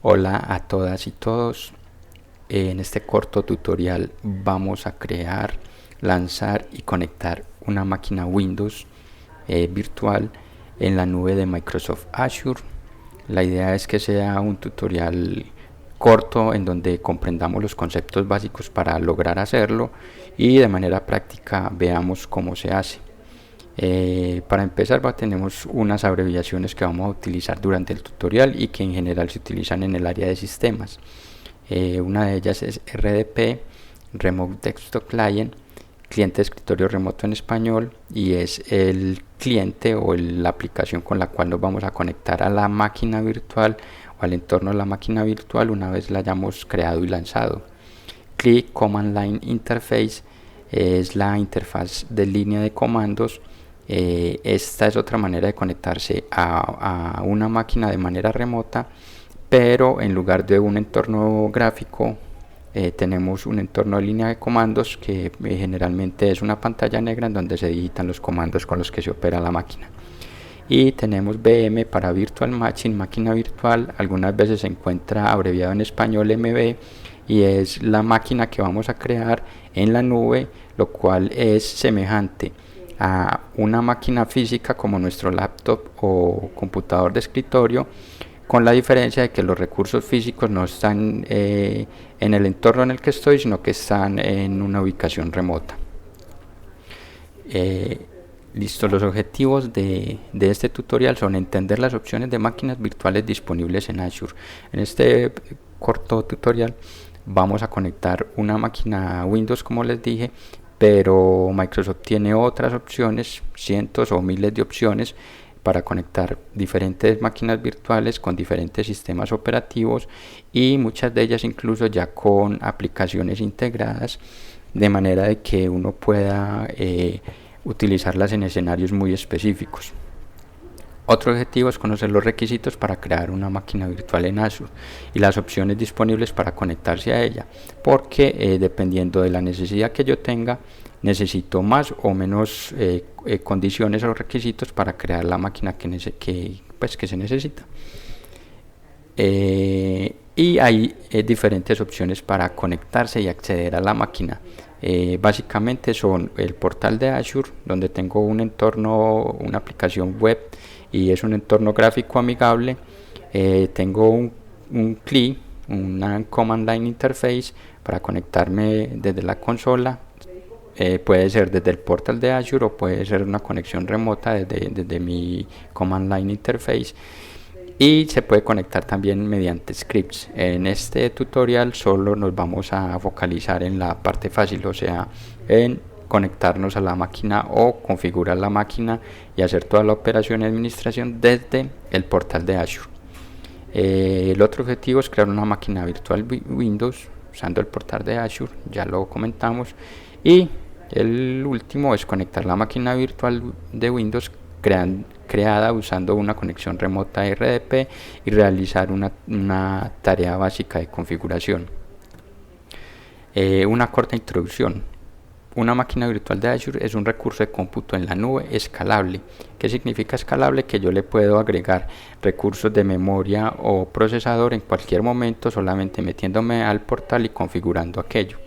Hola a todas y todos. En este corto tutorial vamos a crear, lanzar y conectar una máquina Windows virtual en la nube de Microsoft Azure. La idea es que sea un tutorial corto en donde comprendamos los conceptos básicos para lograr hacerlo y de manera práctica veamos cómo se hace. Para empezar tenemos unas abreviaciones que vamos a utilizar durante el tutorial y que en general se utilizan en el área de sistemas. Una de ellas es RDP, Remote Desktop Client, cliente de escritorio remoto en español, y es el cliente o la aplicación con la cual nos vamos a conectar a la máquina virtual o al entorno de la máquina virtual una vez la hayamos creado y lanzado. CLI Command Line Interface es la interfaz de línea de comandos. Esta es otra manera de conectarse a una máquina de manera remota, pero en lugar de un entorno gráfico tenemos un entorno de línea de comandos que generalmente es una pantalla negra en donde se digitan los comandos con los que se opera la máquina. Y tenemos VM para Virtual Machine, máquina virtual. Algunas veces se encuentra abreviado en español MV, y es la máquina que vamos a crear en la nube, lo cual es semejante a una máquina física como nuestro laptop o computador de escritorio, con la diferencia de que los recursos físicos no están en el entorno en el que estoy, sino que están en una ubicación remota. Listo, los objetivos de este tutorial son entender las opciones de máquinas virtuales disponibles en Azure. En este corto tutorial vamos a conectar una máquina Windows, como les dije, pero Microsoft tiene otras opciones, cientos o miles de opciones para conectar diferentes máquinas virtuales con diferentes sistemas operativos, y muchas de ellas incluso ya con aplicaciones integradas, de manera de que uno pueda utilizarlas en escenarios muy específicos. Otro objetivo es conocer los requisitos para crear una máquina virtual en Azure y las opciones disponibles para conectarse a ella, porque dependiendo de la necesidad que yo tenga, necesito más o menos condiciones o requisitos para crear la máquina que se necesita. Y hay diferentes opciones para conectarse y acceder a la máquina. Básicamente son el portal de Azure, donde tengo un entorno, una aplicación web, y es un entorno gráfico amigable. Tengo un CLI, una Command Line Interface, para conectarme desde la consola. Puede ser desde el portal de Azure o puede ser una conexión remota desde mi Command Line Interface, y se puede conectar también mediante scripts. En este tutorial solo nos vamos a focalizar en la parte fácil, o sea, en conectarnos a la máquina o configurar la máquina y hacer toda la operación de administración desde el portal de Azure. El otro objetivo es crear una máquina virtual Windows usando el portal de Azure, ya lo comentamos. Y el último es conectar la máquina virtual de Windows creada usando una conexión remota RDP y realizar una tarea básica de configuración. Una corta introducción. Una máquina virtual de Azure es un recurso de cómputo en la nube escalable. ¿Qué significa escalable? Que yo le puedo agregar recursos de memoria o procesador en cualquier momento, solamente metiéndome al portal y configurando aquello.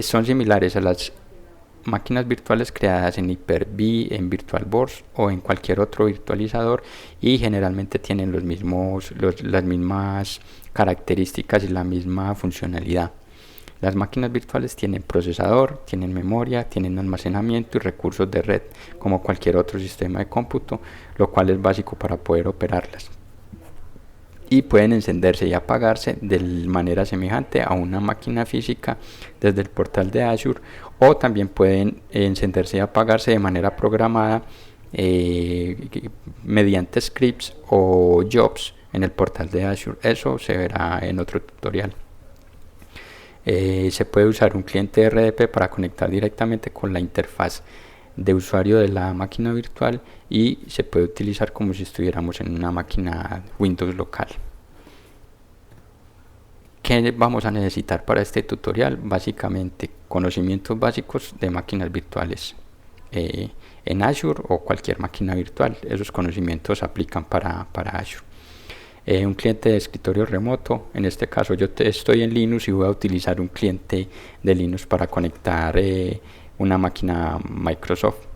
Son similares a las máquinas virtuales creadas en Hyper-V, en VirtualBox o en cualquier otro virtualizador, y generalmente tienen las mismas características y la misma funcionalidad. Las máquinas virtuales tienen procesador, tienen memoria, tienen almacenamiento y recursos de red, como cualquier otro sistema de cómputo, lo cual es básico para poder operarlas. Y pueden encenderse y apagarse de manera semejante a una máquina física desde el portal de Azure, o también pueden encenderse y apagarse de manera programada mediante scripts o jobs en el portal de Azure. Eso se verá en otro tutorial. Se puede usar un cliente RDP para conectar directamente con la interfaz de usuario de la máquina virtual, y se puede utilizar como si estuviéramos en una máquina Windows local. ¿Qué vamos a necesitar para este tutorial? Básicamente conocimientos básicos de máquinas virtuales en Azure o cualquier máquina virtual. Esos conocimientos aplican para Azure. un cliente de escritorio remoto. En este caso yo estoy en Linux y voy a utilizar un cliente de Linux para conectar una máquina Microsoft,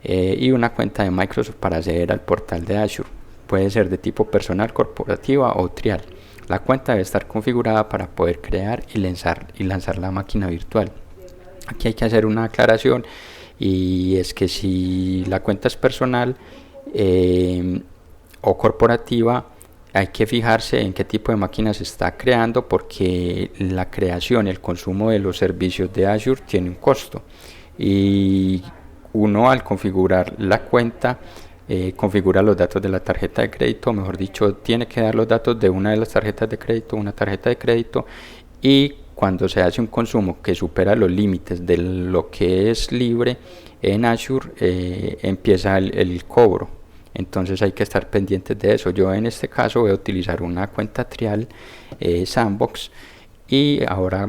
y una cuenta de Microsoft para acceder al portal de Azure. Puede ser de tipo personal, corporativa o trial. La cuenta debe estar configurada para poder crear y lanzar la máquina virtual. Aquí hay que hacer una aclaración, y es que si la cuenta es personal o corporativa, hay que fijarse en qué tipo de máquina se está creando, porque la creación y el consumo de los servicios de Azure tiene un costo, y uno, al configurar la cuenta, configura los datos de la tarjeta de crédito, mejor dicho, tiene que dar los datos de una de las tarjetas de crédito, una tarjeta de crédito, y cuando se hace un consumo que supera los límites de lo que es libre en Azure, empieza el cobro. Entonces hay que estar pendientes de eso. Yo en este caso voy a utilizar una cuenta trial Sandbox, y ahora,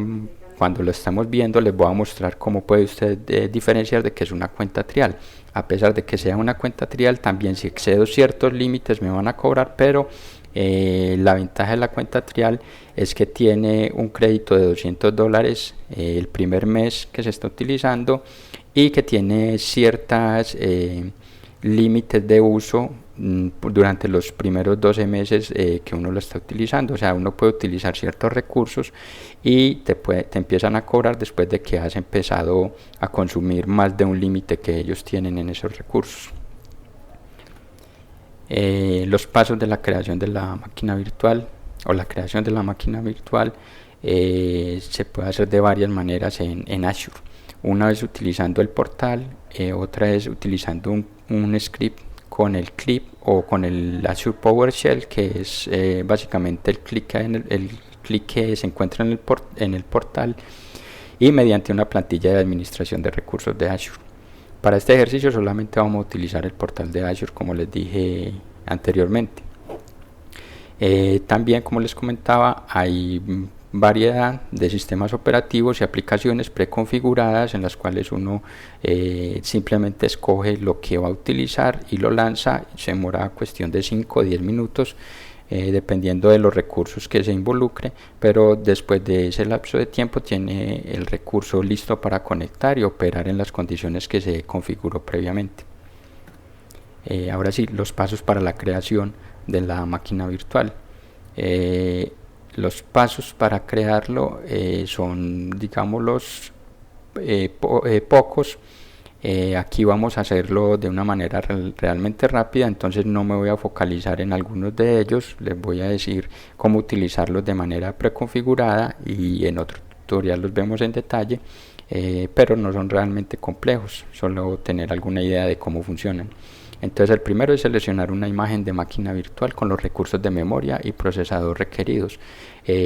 cuando lo estamos viendo, les voy a mostrar cómo puede usted diferenciar de que es una cuenta trial. A pesar de que sea una cuenta trial, también si excedo ciertos límites me van a cobrar, pero la ventaja de la cuenta trial es que tiene un crédito de $200 el primer mes que se está utilizando, y que tiene ciertas límites de uso durante los primeros 12 meses que uno lo está utilizando. O sea, uno puede utilizar ciertos recursos y te empiezan a cobrar después de que has empezado a consumir más de un límite que ellos tienen en esos recursos. Los pasos de la creación de la máquina virtual, o la creación de la máquina virtual, se puede hacer de varias maneras en Azure. Una es utilizando el portal, otra es utilizando un script con el clip o con el Azure PowerShell, que es básicamente el clic que se encuentra en el portal, y mediante una plantilla de administración de recursos de Azure. Para este ejercicio solamente vamos a utilizar el portal de Azure, como les dije anteriormente. También, como les comentaba, hay variedad de sistemas operativos y aplicaciones preconfiguradas en las cuales uno simplemente escoge lo que va a utilizar y lo lanza. Se demora cuestión de 5 o 10 minutos, dependiendo de los recursos que se involucre, pero después de ese lapso de tiempo tiene el recurso listo para conectar y operar en las condiciones que se configuró previamente. Ahora sí, los pasos para la creación de la máquina virtual. Los pasos para crearlo son, digamos, pocos. Aquí vamos a hacerlo de una manera realmente rápida, entonces no me voy a focalizar en algunos de ellos. Les voy a decir cómo utilizarlos de manera preconfigurada, y en otro tutorial los vemos en detalle, pero no son realmente complejos, solo tener alguna idea de cómo funcionan. Entonces, el primero es seleccionar una imagen de máquina virtual con los recursos de memoria y procesador requeridos.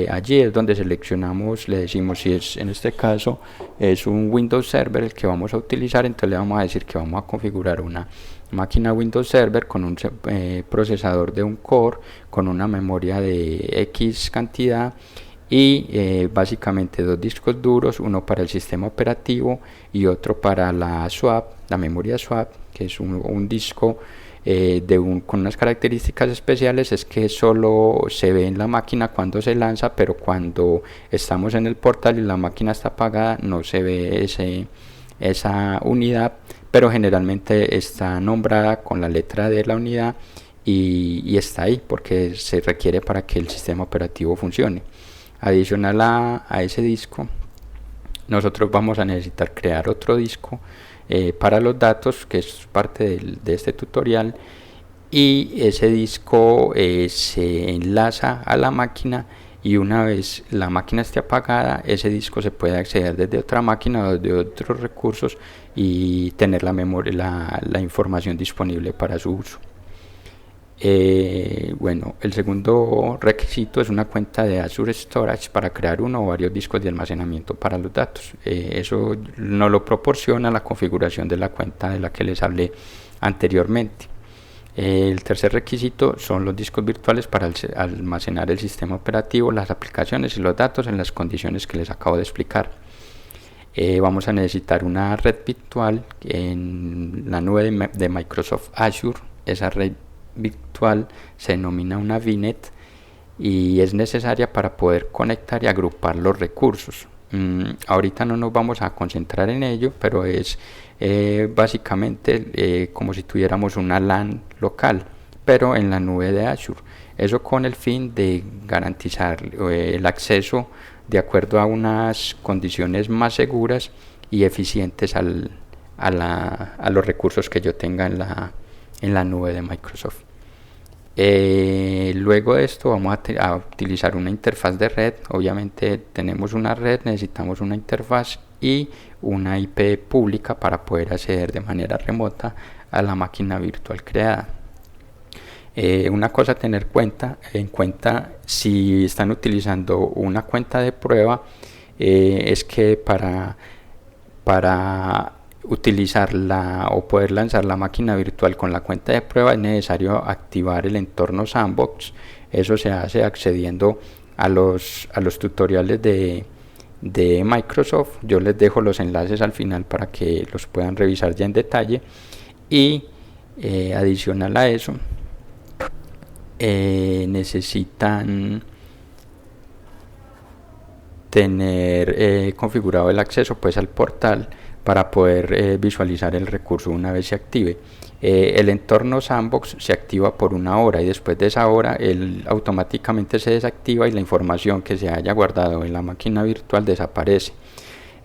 Allí es donde seleccionamos, le decimos si es, en este caso es un Windows Server el que vamos a utilizar, entonces le vamos a decir que vamos a configurar una máquina Windows Server con un procesador de un core, con una memoria de X cantidad, y básicamente 2 discos duros, uno para el sistema operativo y otro para la swap, la memoria swap, que es un disco con unas características especiales. Es que solo se ve en la máquina cuando se lanza, pero cuando estamos en el portal y la máquina está apagada no se ve esa unidad, pero generalmente está nombrada con la letra de la unidad, y está ahí porque se requiere para que el sistema operativo funcione. Adicional a ese disco, nosotros vamos a necesitar crear otro disco para los datos, que es parte de este tutorial, y ese disco se enlaza a la máquina, y una vez la máquina esté apagada, ese disco se puede acceder desde otra máquina o de otros recursos y tener la memoria, la información disponible para su uso. Bueno, el segundo requisito es una cuenta de Azure Storage para crear uno o varios discos de almacenamiento para los datos. Eso nos lo proporciona la configuración de la cuenta de la que les hablé anteriormente. El tercer requisito son los discos virtuales para almacenar el sistema operativo, las aplicaciones y los datos en las condiciones que les acabo de explicar. Vamos a necesitar una red virtual en la nube de Microsoft Azure. Esa red virtual se denomina una VNet y es necesaria para poder conectar y agrupar los recursos. Ahorita no nos vamos a concentrar en ello, pero es básicamente como si tuviéramos una LAN local, pero en la nube de Azure. Eso con el fin de garantizar el acceso de acuerdo a unas condiciones más seguras y eficientes a los recursos que yo tenga en la nube de Microsoft. Luego de esto vamos a utilizar una interfaz de red. Obviamente tenemos una red, necesitamos una interfaz y una IP pública para poder acceder de manera remota a la máquina virtual creada. Una cosa a tener en cuenta si están utilizando una cuenta de prueba es que para utilizarla o poder lanzar la máquina virtual con la cuenta de prueba es necesario activar el entorno Sandbox. Eso se hace accediendo a los tutoriales de Microsoft. Yo les dejo los enlaces al final para que los puedan revisar ya en detalle. Y adicional a eso, necesitan tener configurado el acceso pues al portal para poder visualizar el recurso una vez se active. El entorno Sandbox se activa por una hora y después de esa hora él automáticamente se desactiva y la información que se haya guardado en la máquina virtual desaparece.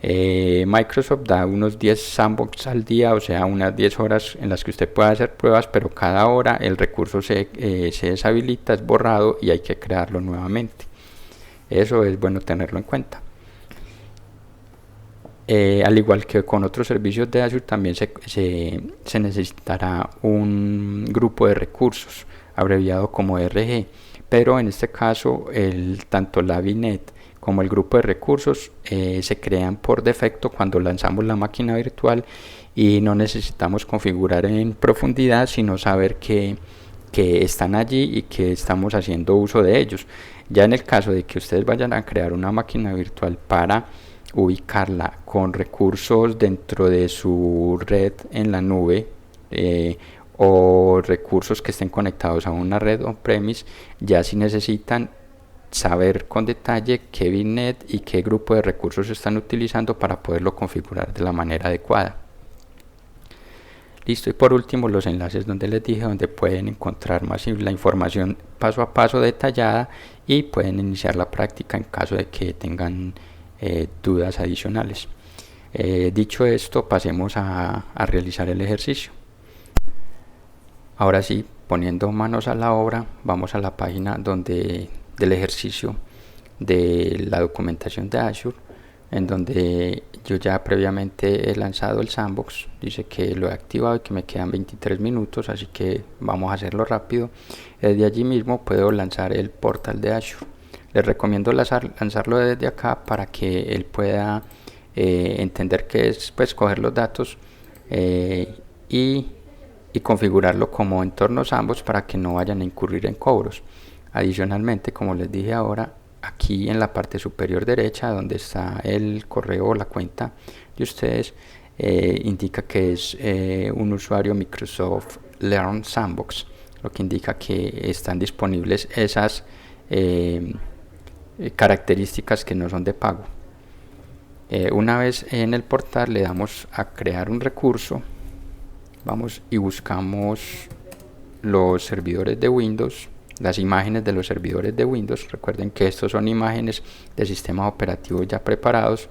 Microsoft da unos 10 sandbox al día, o sea unas 10 horas en las que usted puede hacer pruebas, pero cada hora el recurso se deshabilita, es borrado y hay que crearlo nuevamente. Eso es bueno tenerlo en cuenta. Al igual que con otros servicios de Azure, también se necesitará un grupo de recursos, abreviado como RG, pero en este caso tanto la VNet como el grupo de recursos se crean por defecto cuando lanzamos la máquina virtual y no necesitamos configurar en profundidad, sino saber que están allí y que estamos haciendo uso de ellos. Ya en el caso de que ustedes vayan a crear una máquina virtual para ubicarla con recursos dentro de su red en la nube o recursos que estén conectados a una red on-premise, ya si necesitan saber con detalle qué VNet y qué grupo de recursos están utilizando para poderlo configurar de la manera adecuada. Listo, y por último los enlaces donde les dije, donde pueden encontrar más la información paso a paso detallada y pueden iniciar la práctica en caso de que tengan dudas adicionales. Dicho esto, pasemos a realizar el ejercicio. Ahora sí, poniendo manos a la obra, vamos a la página del ejercicio de la documentación de Azure, en donde yo ya previamente he lanzado el sandbox. Dice que lo he activado y que me quedan 23 minutos, así que vamos a hacerlo rápido. Desde allí mismo puedo lanzar el portal de Azure. Les recomiendo lanzarlo desde acá para que él pueda entender qué es, pues coger los datos y configurarlo como entorno Sandbox para que no vayan a incurrir en cobros. Adicionalmente, como les dije ahora, aquí en la parte superior derecha donde está el correo o la cuenta de ustedes, indica que es un usuario Microsoft Learn Sandbox, lo que indica que están disponibles esas características que no son de pago. Una vez en el portal le damos a crear un recurso, vamos y buscamos los servidores de Windows, las imágenes de los servidores de Windows. Recuerden que estos son imágenes de sistemas operativos ya preparados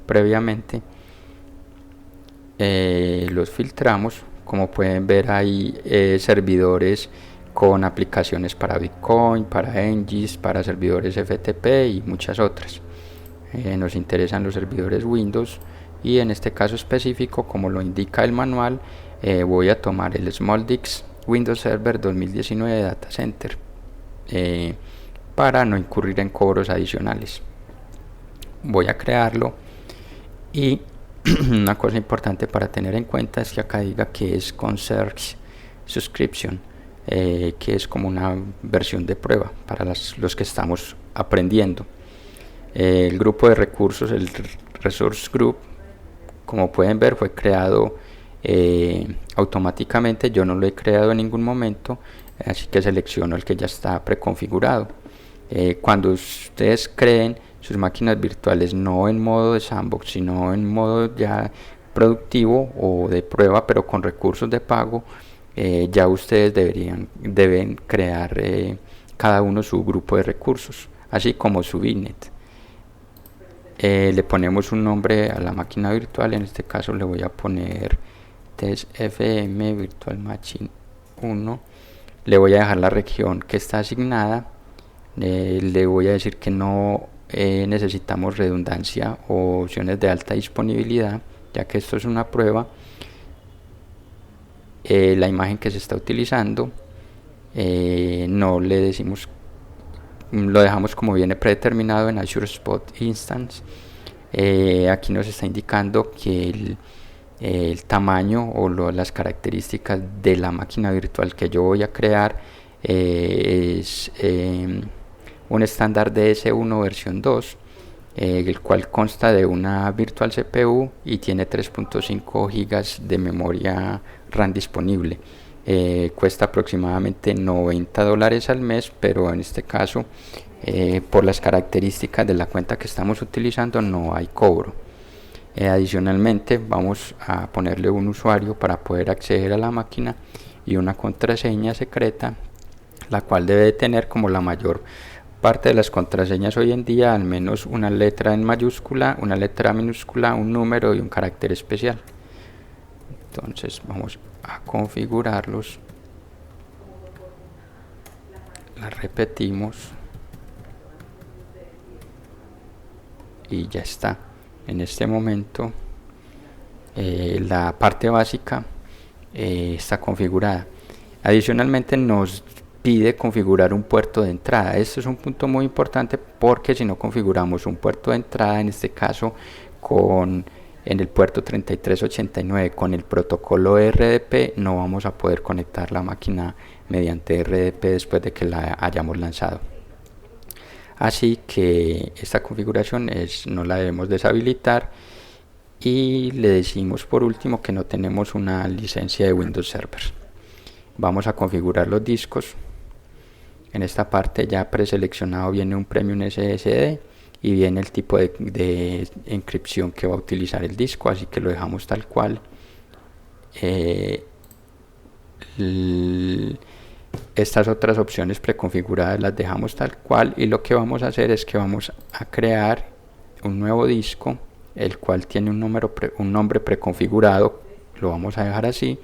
previamente. Los filtramos. Como pueden ver, hay servidores con aplicaciones para Bitcoin, para NGIS, para servidores FTP y muchas otras. Nos interesan los servidores Windows y en este caso específico, como lo indica el manual, voy a tomar el SmallDix Windows Server 2019 Data Center para no incurrir en cobros adicionales. Voy a crearlo y una cosa importante para tener en cuenta es que acá diga que es Concierge Subscription, que es como una versión de prueba para los que estamos aprendiendo. El grupo de recursos, el Resource Group, como pueden ver, fue creado automáticamente. Yo no lo he creado en ningún momento así que selecciono el que ya está preconfigurado. Cuando ustedes creen sus máquinas virtuales no en modo de sandbox, sino en modo ya productivo o de prueba, pero con recursos de pago, ya ustedes deben crear cada uno su grupo de recursos, así como su VNet. Le ponemos un nombre a la máquina virtual, en este caso le voy a poner testfm virtual machine 1. Le voy a dejar la región que está asignada. Le voy a decir que no necesitamos redundancia o opciones de alta disponibilidad, ya que esto es una prueba. La imagen que se está utilizando no le decimos, lo dejamos como viene predeterminado en Azure Spot Instance. Aquí nos está indicando que el tamaño o las características de la máquina virtual que yo voy a crear es un estándar DS1 versión 2, el cual consta de una virtual CPU y tiene 3.5 GB de memoria RAM disponible. Cuesta aproximadamente $90 al mes, pero en este caso por las características de la cuenta que estamos utilizando no hay cobro. Adicionalmente vamos a ponerle un usuario para poder acceder a la máquina y una contraseña secreta, la cual debe tener, como la mayor parte de las contraseñas hoy en día, al menos una letra en mayúscula, una letra minúscula, un número y un carácter especial. Entonces vamos a configurarlos, la repetimos y ya está. En este momento la parte básica está configurada. Adicionalmente nos pide configurar un puerto de entrada. Esto es un punto muy importante, porque si no configuramos un puerto de entrada, en este caso en el puerto 3389 con el protocolo RDP, no vamos a poder conectar la máquina mediante RDP después de que la hayamos lanzado. Así que esta configuración no la debemos deshabilitar, y le decimos por último que no tenemos una licencia de Windows Server. Vamos a configurar los discos. En esta parte ya preseleccionado viene un Premium SSD y viene el tipo de encripción que va a utilizar el disco, así que lo dejamos tal cual. Estas otras opciones preconfiguradas las dejamos tal cual, y lo que vamos a hacer es que vamos a crear un nuevo disco, el cual tiene un nombre preconfigurado. Lo vamos a dejar así,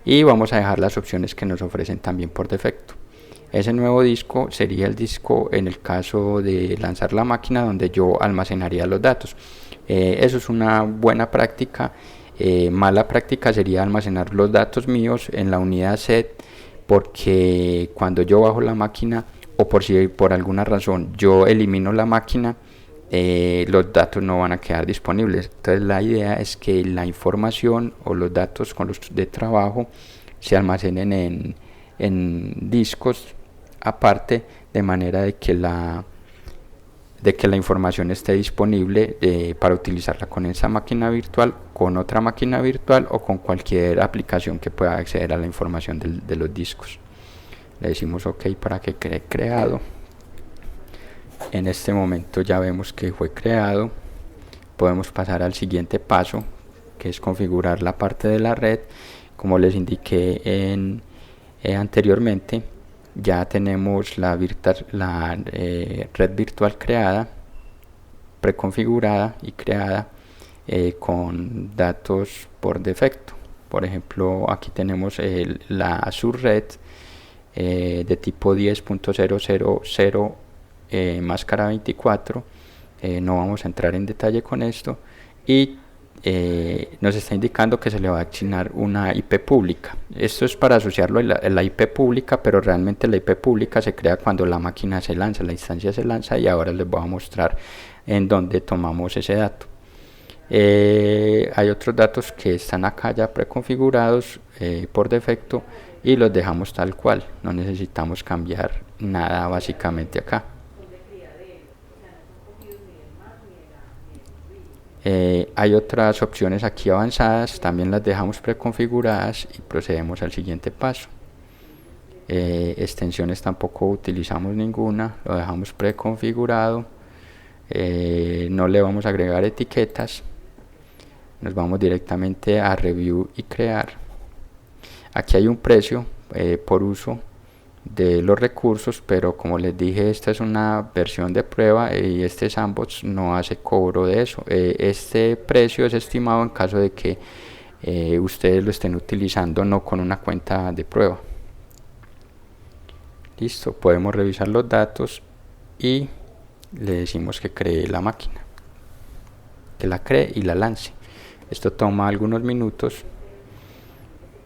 y vamos a dejar las opciones que nos ofrecen también por defecto. Ese nuevo disco sería el disco en el caso de lanzar la máquina, donde yo almacenaría los datos. Eso es una buena práctica. Mala práctica sería almacenar los datos míos en la unidad set, porque cuando yo bajo la máquina, o por si por alguna razón yo elimino la máquina, los datos no van a quedar disponibles. Entonces la idea es que la información o los datos con los de trabajo se almacenen en discos aparte, de manera de que la información esté disponible para utilizarla con esa máquina virtual, con otra máquina virtual o con cualquier aplicación que pueda acceder a la información de los discos. Le decimos OK para que quede creado. En este momento ya vemos que fue creado. Podemos pasar al siguiente paso, que es configurar la parte de la red. Como les indiqué anteriormente, ya tenemos la red virtual creada, preconfigurada y creada con datos por defecto. Por ejemplo, aquí tenemos la Azure Red de tipo 10.000 máscara 24. No vamos a entrar en detalle con esto, y nos está indicando que se le va a asignar una IP pública. Esto es para asociarlo a la IP pública, pero realmente la IP pública se crea cuando la máquina se lanza, la instancia se lanza, y ahora les voy a mostrar en dónde tomamos ese dato. Hay otros datos que están acá ya preconfigurados por defecto, y los dejamos tal cual. No necesitamos cambiar nada básicamente acá. Hay otras opciones aquí avanzadas, también las dejamos preconfiguradas, y procedemos al siguiente paso. extensiones tampoco utilizamos ninguna, lo dejamos preconfigurado. No le vamos a agregar etiquetas, nos vamos directamente a review y crear. Aquí hay un precio por uso de los recursos, pero como les dije, esta es una versión de prueba y este sandbox no hace cobro de eso. Este precio es estimado en caso de que ustedes lo estén utilizando no con una cuenta de prueba. Listo, podemos revisar los datos y le decimos que cree la máquina, que la cree y la lance. Esto toma algunos minutos,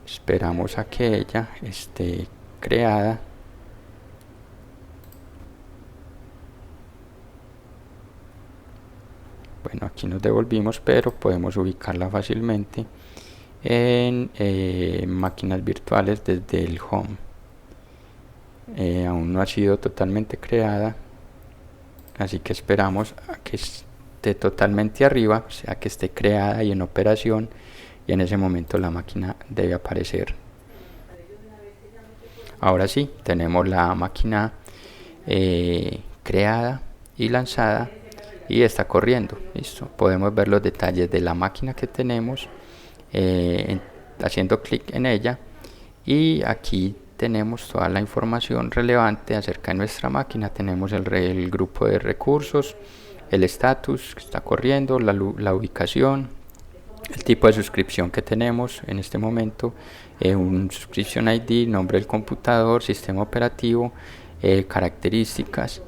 esperamos a que ella esté creada. Bueno, aquí nos devolvimos, pero podemos ubicarla fácilmente en máquinas virtuales desde el home. Aún no ha sido totalmente creada, así que esperamos a que esté totalmente arriba, o sea que esté creada y en operación, y en ese momento la máquina debe aparecer. Ahora sí, tenemos la máquina creada y lanzada y está corriendo. Listo, podemos ver los detalles de la máquina que tenemos haciendo clic en ella, y aquí tenemos toda la información relevante acerca de nuestra máquina. Tenemos el grupo de recursos, el estatus que está corriendo, la ubicación, el tipo de suscripción que tenemos en este momento, un subscription ID, nombre del computador, sistema operativo, características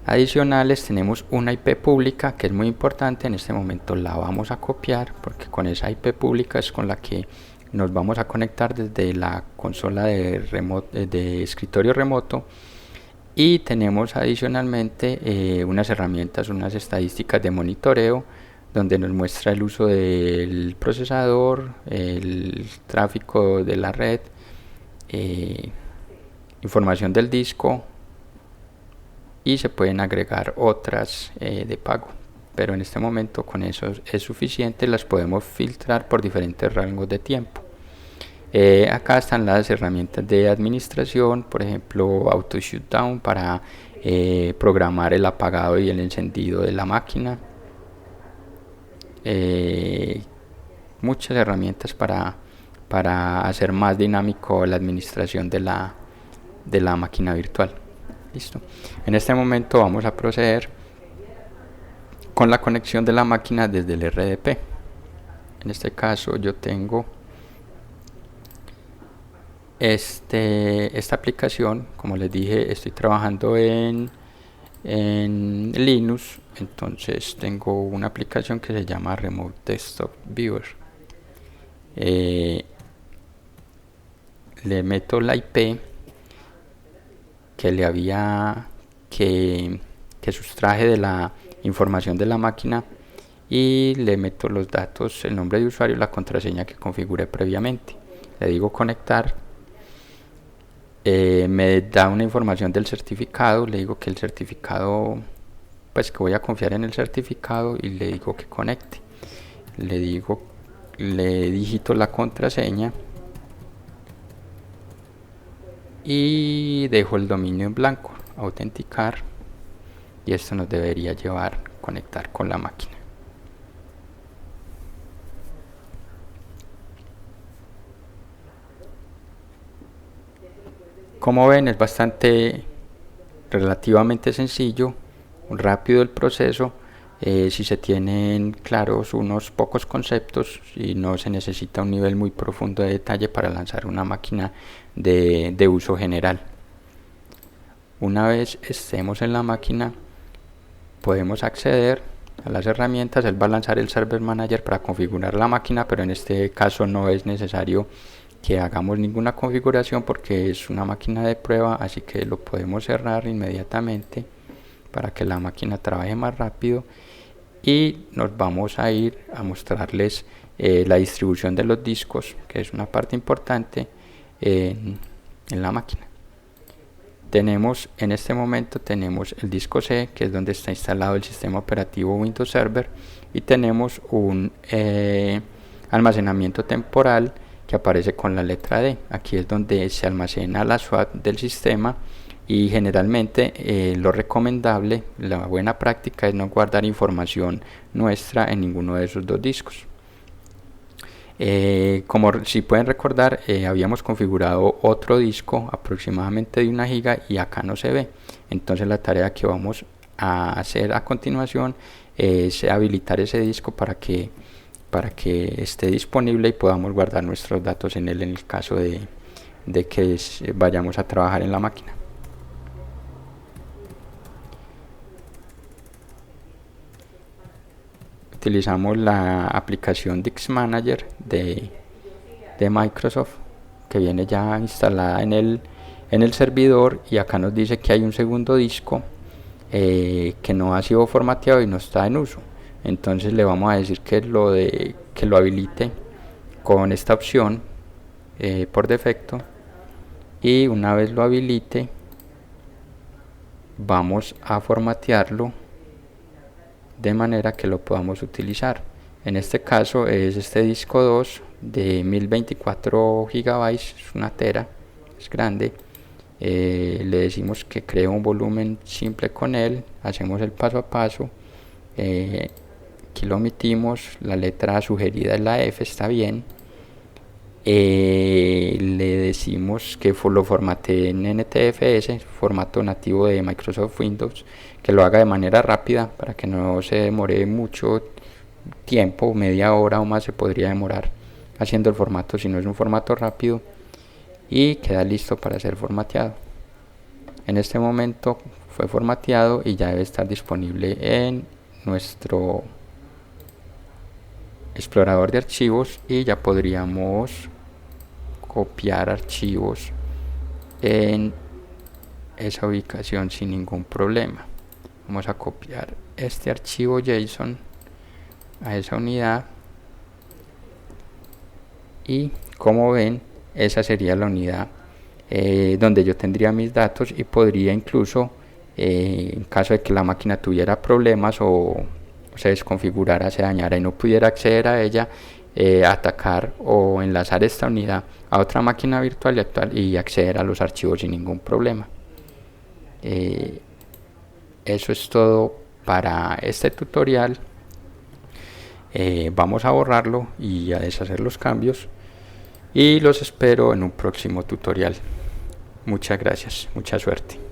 adicionales. Tenemos una IP pública que es muy importante. En este momento la vamos a copiar porque con esa IP pública es con la que nos vamos a conectar desde la consola de escritorio remoto, y tenemos adicionalmente unas herramientas, unas estadísticas de monitoreo donde nos muestra el uso del procesador, el tráfico de la red, información del disco, y se pueden agregar otras de pago, pero en este momento con eso es suficiente. Las podemos filtrar por diferentes rangos de tiempo. Acá están las herramientas de administración, por ejemplo auto shutdown para programar el apagado y el encendido de la máquina. Muchas herramientas para hacer más dinámico la administración de la máquina virtual. Listo. En este momento vamos a proceder con la conexión de la máquina desde el RDP. En este caso yo tengo esta aplicación. Como les dije, estoy trabajando en Linux, entonces tengo una aplicación que se llama Remote Desktop Viewer. Le meto la IP que sustraje de la información de la máquina, y le meto los datos, el nombre de usuario y la contraseña que configuré previamente. Le digo conectar. Me da una información del certificado. Le digo que el certificado, pues que voy a confiar en el certificado, y le digo que conecte. Le digito la contraseña y dejo el dominio en blanco, autenticar, y esto nos debería llevar a conectar con la máquina. Como ven, es relativamente sencillo, rápido el proceso, si se tienen claros unos pocos conceptos y no se necesita un nivel muy profundo de detalle para lanzar una máquina de uso general. Una vez estemos en la máquina, podemos acceder a las herramientas. Él va a lanzar el Server Manager para configurar la máquina, pero en este caso no es necesario que hagamos ninguna configuración porque es una máquina de prueba, así que lo podemos cerrar inmediatamente para que la máquina trabaje más rápido. Y nos vamos a ir a mostrarles la distribución de los discos, que es una parte importante en la máquina. En este momento tenemos el disco C, que es donde está instalado el sistema operativo Windows Server, y tenemos un almacenamiento temporal que aparece con la letra D. Aquí es donde se almacena la SWAT del sistema, y generalmente lo recomendable, la buena práctica, es no guardar información nuestra en ninguno de esos dos discos. Como si pueden recordar, habíamos configurado otro disco aproximadamente de 1 giga y acá no se ve. Entonces la tarea que vamos a hacer a continuación es habilitar ese disco para que esté disponible y podamos guardar nuestros datos en él en el caso de que vayamos a trabajar en la máquina. Utilizamos la aplicación Disk Manager de Microsoft, que viene ya instalada en el servidor, y acá nos dice que hay un segundo disco que no ha sido formateado y no está en uso. Entonces le vamos a decir que lo habilite con esta opción por defecto, y una vez lo habilite vamos a formatearlo de manera que lo podamos utilizar. En este caso es este disco 2 de 1024 GB, es una tera, es grande. Le decimos que cree un volumen simple con él, hacemos el paso a paso. Aquí lo omitimos, la letra sugerida es la F, está bien. Le decimos que lo formatee en NTFS, formato nativo de Microsoft Windows, que lo haga de manera rápida para que no se demore mucho tiempo, media hora o más se podría demorar haciendo el formato si no es un formato rápido, y queda listo para ser formateado. En este momento fue formateado y ya debe estar disponible en nuestro explorador de archivos, y ya podríamos copiar archivos en esa ubicación sin ningún problema. Vamos a copiar este archivo JSON a esa unidad, y como ven, esa sería la unidad donde yo tendría mis datos, y podría incluso en caso de que la máquina tuviera problemas o se desconfigurara, se dañara y no pudiera acceder a ella, atacar o enlazar esta unidad a otra máquina virtual y acceder a los archivos sin ningún problema. Eso es todo para este tutorial. Vamos a borrarlo y a deshacer los cambios, y los espero en un próximo tutorial. Muchas gracias, mucha suerte.